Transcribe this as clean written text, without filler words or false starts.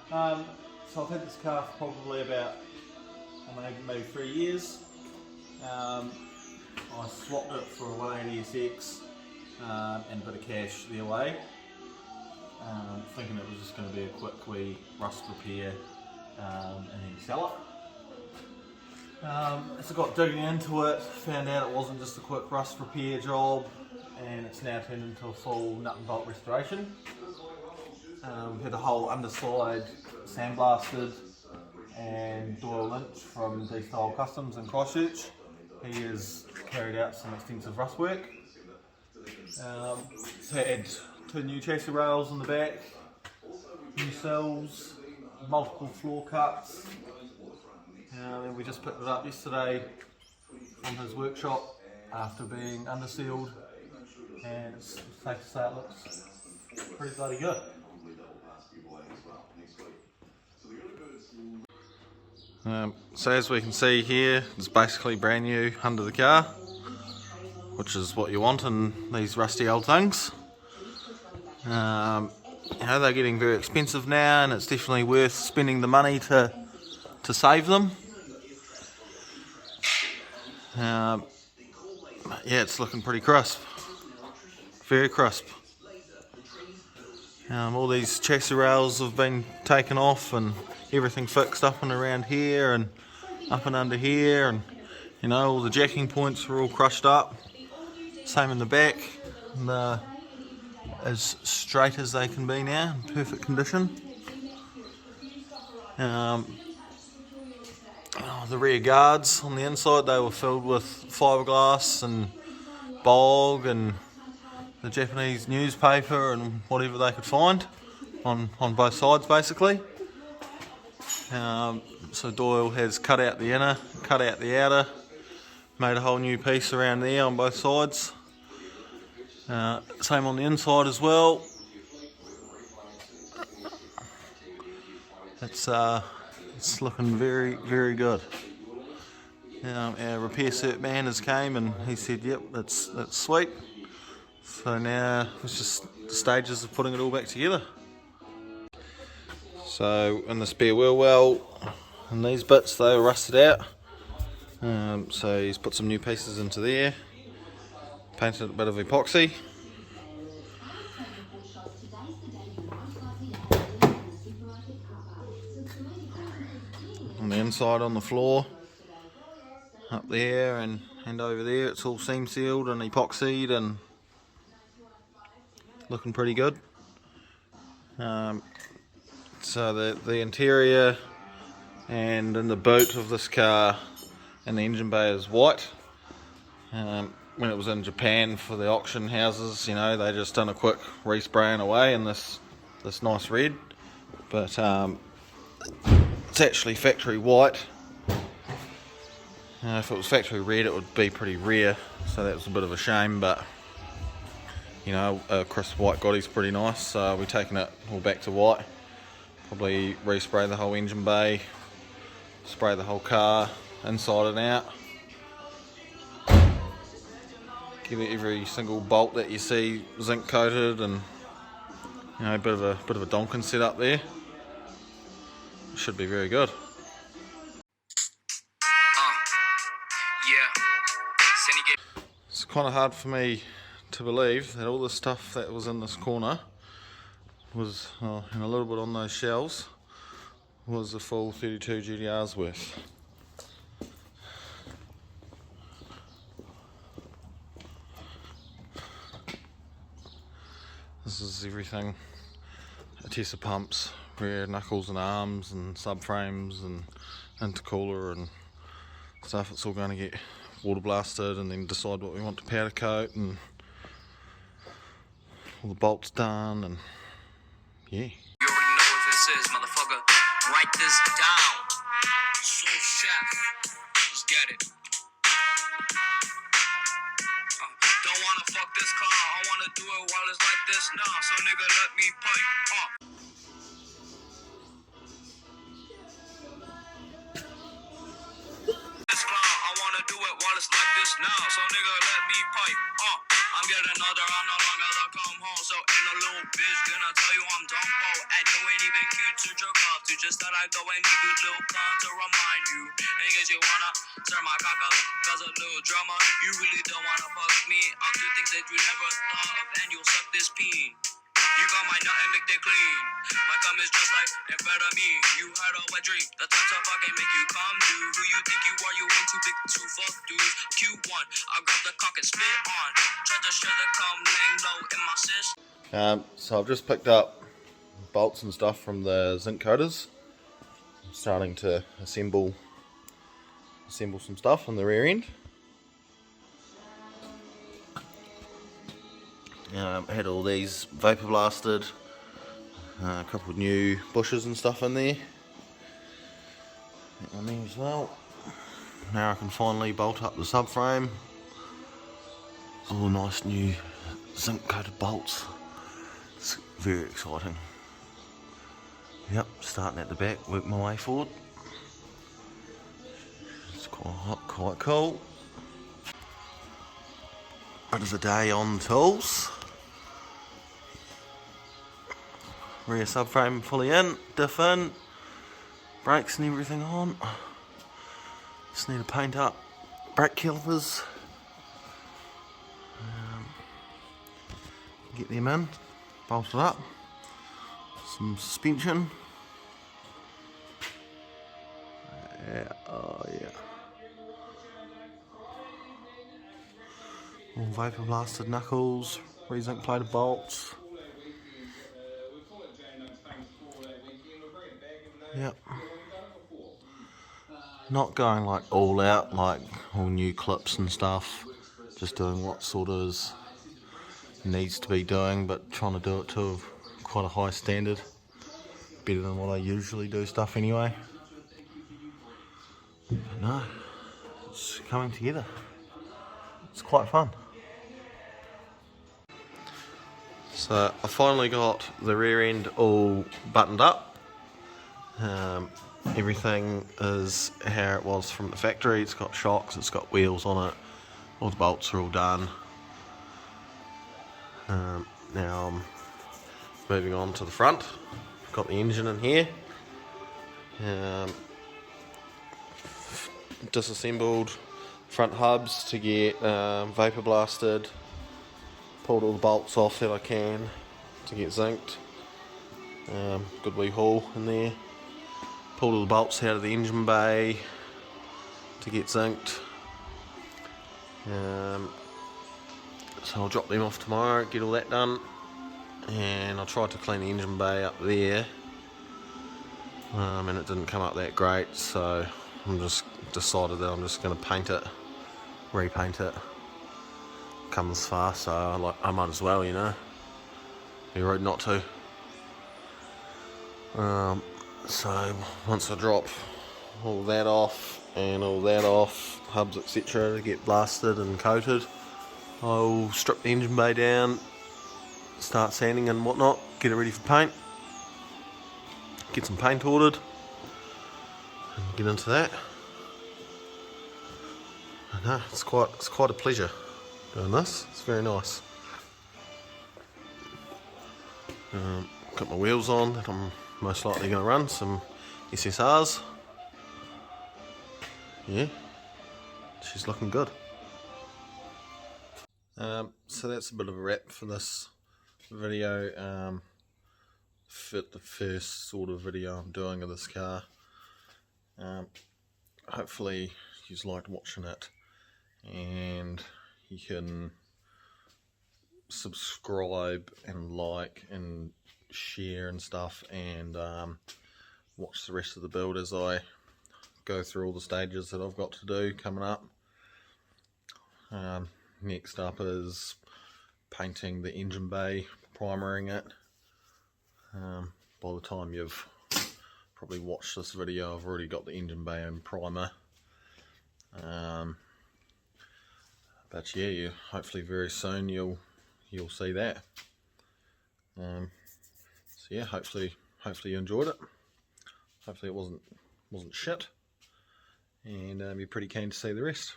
So I've had this car for probably about maybe 3 years. I swapped it for a 180 SX and a bit of cash the away, thinking it was just going to be a quick wee rust repair and then sell it. As I got digging into it, found out it wasn't just a quick rust repair job, and it's now turned into a full nut and bolt restoration. We had the whole underside sandblasted, and Doyle Lynch from D-Style Customs in Christchurch, he has carried out some extensive rust work. So had 2 new chassis rails in the back, new sills, multiple floor cuts. And we just picked it up yesterday from his workshop after being undersealed, and it's safe to say it looks pretty bloody good. So as we can see here, it's basically brand new under the car, which is what you want in these rusty old things. You know, they're getting very expensive now, and it's definitely worth spending the money to save them. Yeah, it's looking pretty crisp, very crisp. All these chassis rails have been taken off and everything fixed up and around here and up and under here, and you know, all the jacking points are all crushed up. Same in the back, they're as straight as they can be now, in perfect condition. The rear guards on the inside, they were filled with fiberglass and bog and the Japanese newspaper and whatever they could find on both sides basically. So Doyle has cut out the inner, cut out the outer, made a whole new piece around there on both sides. Same on the inside as well. It's looking very, very good. Our repair cert man has came and he said, yep, that's sweet. So now it's just the stages of putting it all back together. So in the spare wheel well, and these bits, they were rusted out. So he's put some new pieces into there, painted a bit of epoxy. On the inside, on the floor, up there and over there, it's all seam sealed and epoxied and looking pretty good. So the interior and in the boot of this car and the engine bay is white. When it was in Japan for the auction houses, you know, they just done a quick respraying away in this nice red, but it's actually factory white. If it was factory red, it would be pretty rare, so that was a bit of a shame, but you know, a crisp white Gotti's pretty nice, so we're taking it all back to white. Probably respray the whole engine bay, spray the whole car inside and out. Give it every single bolt that you see zinc coated, and you know, a bit of a donkin set up there. Should be very good. It's kind of hard for me to believe that all the stuff that was in this corner was, and a little bit on those shelves, was a full 32 GTR's worth. This is everything: Atessa pumps, rear knuckles and arms and subframes and intercooler and stuff. It's all going to get water blasted and then decide what we want to powder coat, and all the bolts done, and yeah. You already know what this is, motherfucker. Write this down. So chef, let's get it. Don't wanna fuck this car, I wanna do it while it's like this now. So nigga, let me pipe. This car, I wanna do it while it's like this now. So nigga, let me pipe. I'm getting older, I'm no longer the come home. so ain't no little bitch gonna tell you I'm dumbo. And you ain't even cute to jerk off to. Just thought I'd go and give you little fun to remind you. In case you wanna turn my cock up, cause a little drama. You really don't wanna fuck me. I'll do things that you never thought of, and you'll suck this peen. You got my nut and make it clean. My cum is just like amphetamine. You heard a wet dream, the type to fucking make you come, dude. Who you think you are? You ain't too big to fuck, dude. Q1, I grab the cock and spit on. Try to share the cum, laying low in my sis. So I've just picked up bolts and stuff from the zinc coaters. I'm starting to assemble some stuff on the rear end. I had all these vapor blasted, a couple of new bushes and stuff in there. That one there as well. Now I can finally bolt up the subframe. All nice new zinc coated bolts. It's very exciting. Yep, starting at the back, work my way forward. It's quite hot, quite cool. It is a day on the tools. Rear subframe fully in, diff in, brakes and everything on. Just need to paint up brake calipers. Get them in, bolted up. Some suspension. Yeah, oh yeah. All vapor blasted knuckles, re-zinc plated bolts. Yep. Not going like all out, like all new clips and stuff. Just doing what sort of needs to be doing, but trying to do it to quite a high standard. Better than what I usually do stuff anyway. But no, it's coming together. It's quite fun. So I finally got the rear end all buttoned up. Everything is how it was from the factory. It's got shocks, it's got wheels on it, all the bolts are all done. Now I'm moving on to the front. Got the engine in here. Disassembled front hubs to get vapor blasted. Pulled all the bolts off that I can to get zinced. Good wee haul in there. Pulled all the bolts out of the engine bay to get zinced. So I'll drop them off tomorrow, get all that done. And I tried to clean the engine bay up there. And it didn't come up that great, so I'm just decided that I'm just going to paint it, repaint it. Comes fast, so I might as well, you know. Be rude not to. So once I drop all that off and all that off, hubs etc. to get blasted and coated, I'll strip the engine bay down, start sanding and whatnot, get it ready for paint, get some paint ordered, and get into that. I know, it's quite a pleasure doing this. It's very nice. Got my wheels on that I'm most likely going to run, some SSRs. Yeah, she's looking good. So that's a bit of a wrap for this video. For the first sort of video I'm doing of this car. Hopefully you liked watching it, and you can subscribe and like and share and stuff, and watch the rest of the build as I go through all the stages that I've got to do coming up. Next up is painting the engine bay, primering it. By the time you've probably watched this video, I've already got the engine bay and primer. But yeah, hopefully very soon you'll see that. So yeah, hopefully you enjoyed it. Hopefully it wasn't shit, and you're pretty keen to see the rest.